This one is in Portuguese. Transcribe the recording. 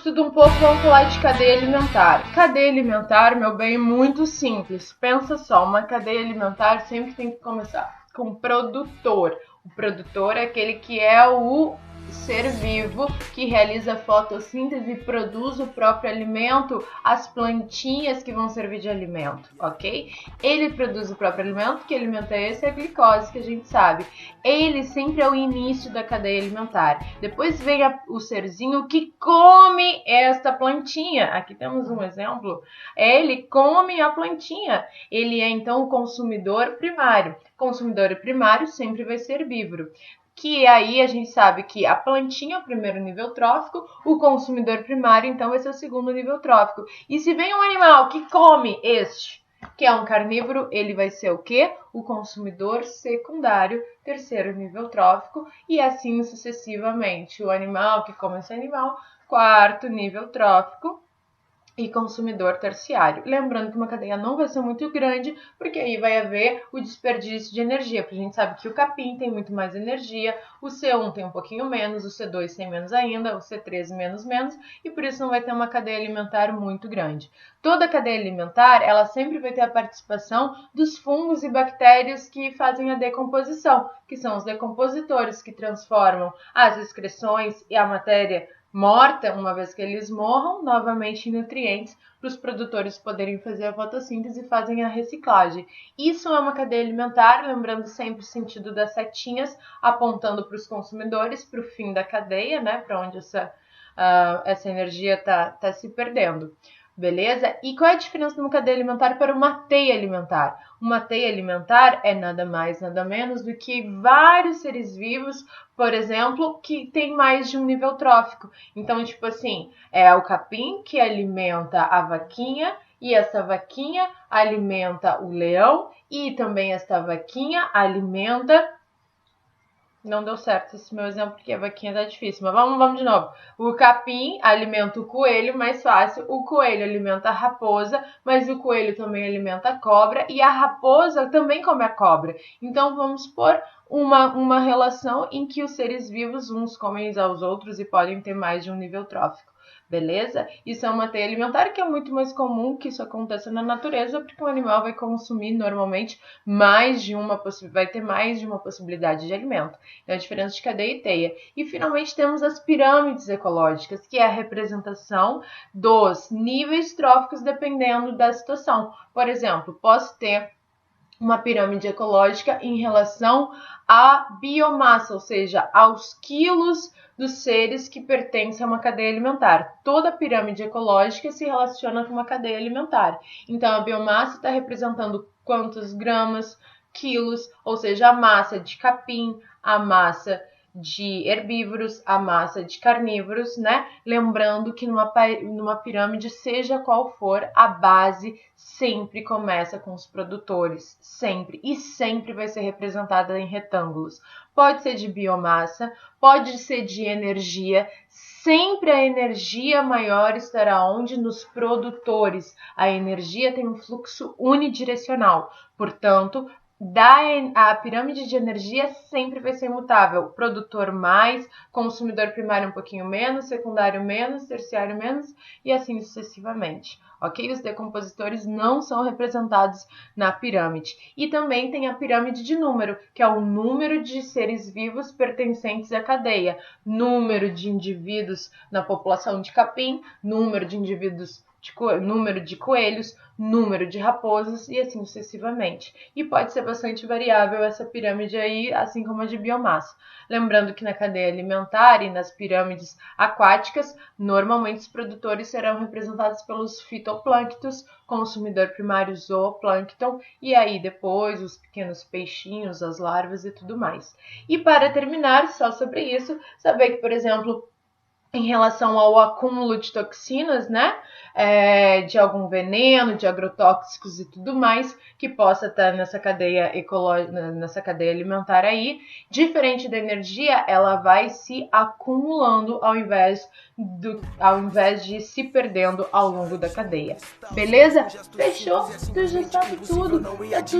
tudo um pouco, vamos falar de cadeia alimentar. Cadeia alimentar, meu bem, muito simples. Pensa só, uma cadeia alimentar sempre tem que começar com o produtor. O produtor é aquele que é o ser vivo que realiza a fotossíntese e produz o próprio alimento, as plantinhas que vão servir de alimento, ok? Ele produz o próprio alimento, que alimento é esse? É a glicose, que a gente sabe. Ele sempre é o início da cadeia alimentar. Depois vem o serzinho que come esta plantinha. Aqui temos um exemplo. Ele come a plantinha. Ele é então o consumidor primário. Consumidor primário sempre vai ser herbívoro. Que aí a gente sabe que a plantinha é o primeiro nível trófico, o consumidor primário então vai ser o segundo nível trófico. E se vem um animal que come este, que é um carnívoro, ele vai ser o quê? O consumidor secundário, terceiro nível trófico, e assim sucessivamente. O animal que come esse animal, quarto nível trófico, e consumidor terciário. Lembrando que uma cadeia não vai ser muito grande, porque aí vai haver o desperdício de energia, porque a gente sabe que o capim tem muito mais energia, o C1 tem um pouquinho menos, o C2 tem menos ainda, o C3 menos, e por isso não vai ter uma cadeia alimentar muito grande. Toda cadeia alimentar, ela sempre vai ter a participação dos fungos e bactérias que fazem a decomposição, que são os decompositores que transformam as excreções e a matéria morta, uma vez que eles morram, novamente em nutrientes para os produtores poderem fazer a fotossíntese e fazem a reciclagem. Isso é uma cadeia alimentar, lembrando sempre o sentido das setinhas, apontando para os consumidores, para o fim da cadeia, né, para onde essa energia está se perdendo. Beleza? E qual é a diferença de uma cadeia alimentar para uma teia alimentar? Uma teia alimentar é nada mais, nada menos do que vários seres vivos, por exemplo, que tem mais de um nível trófico. Então, tipo assim, é o capim que alimenta a vaquinha, e essa vaquinha alimenta o leão, e também esta vaquinha alimenta... Não deu certo esse meu exemplo, porque a vaquinha tá difícil. Mas vamos de novo. O capim alimenta o coelho, mais fácil. O coelho alimenta a raposa, mas o coelho também alimenta a cobra. E a raposa também come a cobra. Então, vamos pôr uma relação em que os seres vivos, uns comem aos outros e podem ter mais de um nível trófico. Beleza? Isso é uma teia alimentar que é muito mais comum que isso aconteça na natureza, porque o animal vai consumir normalmente vai ter mais de uma possibilidade de alimento. É a diferença de cadeia e teia. E finalmente temos as pirâmides ecológicas, que é a representação dos níveis tróficos dependendo da situação. Por exemplo, posso ter uma pirâmide ecológica em relação à biomassa, ou seja, aos quilos dos seres que pertencem a uma cadeia alimentar. Toda pirâmide ecológica se relaciona com uma cadeia alimentar. Então, a biomassa está representando quantos gramas, quilos, ou seja, a massa de capim, a massa de herbívoros, a massa de carnívoros, né? Lembrando que numa pirâmide, seja qual for, a base sempre começa com os produtores, sempre, e sempre vai ser representada em retângulos. Pode ser de biomassa, pode ser de energia, sempre a energia maior estará onde? Nos produtores. A energia tem um fluxo unidirecional, portanto, a pirâmide de energia sempre vai ser imutável. Produtor mais, consumidor primário um pouquinho menos, secundário menos, terciário menos e assim sucessivamente. Ok? Os decompositores não são representados na pirâmide. E também tem a pirâmide de número, que é o número de seres vivos pertencentes à cadeia. Número de indivíduos na população de capim, número de indivíduos número de coelhos, número de raposas e assim sucessivamente. E pode ser bastante variável essa pirâmide aí, assim como a de biomassa. Lembrando que na cadeia alimentar e nas pirâmides aquáticas, normalmente os produtores serão representados pelos fitoplânctons, consumidor primário zooplâncton, e aí depois os pequenos peixinhos, as larvas e tudo mais. E para terminar, só sobre isso, saber que, por exemplo, em relação ao acúmulo de toxinas, né, de algum veneno, de agrotóxicos e tudo mais, que possa estar nessa cadeia nessa cadeia alimentar aí, diferente da energia, ela vai se acumulando ao invés de se perdendo ao longo da cadeia. Beleza? Fechou? Tu já sabe tudo.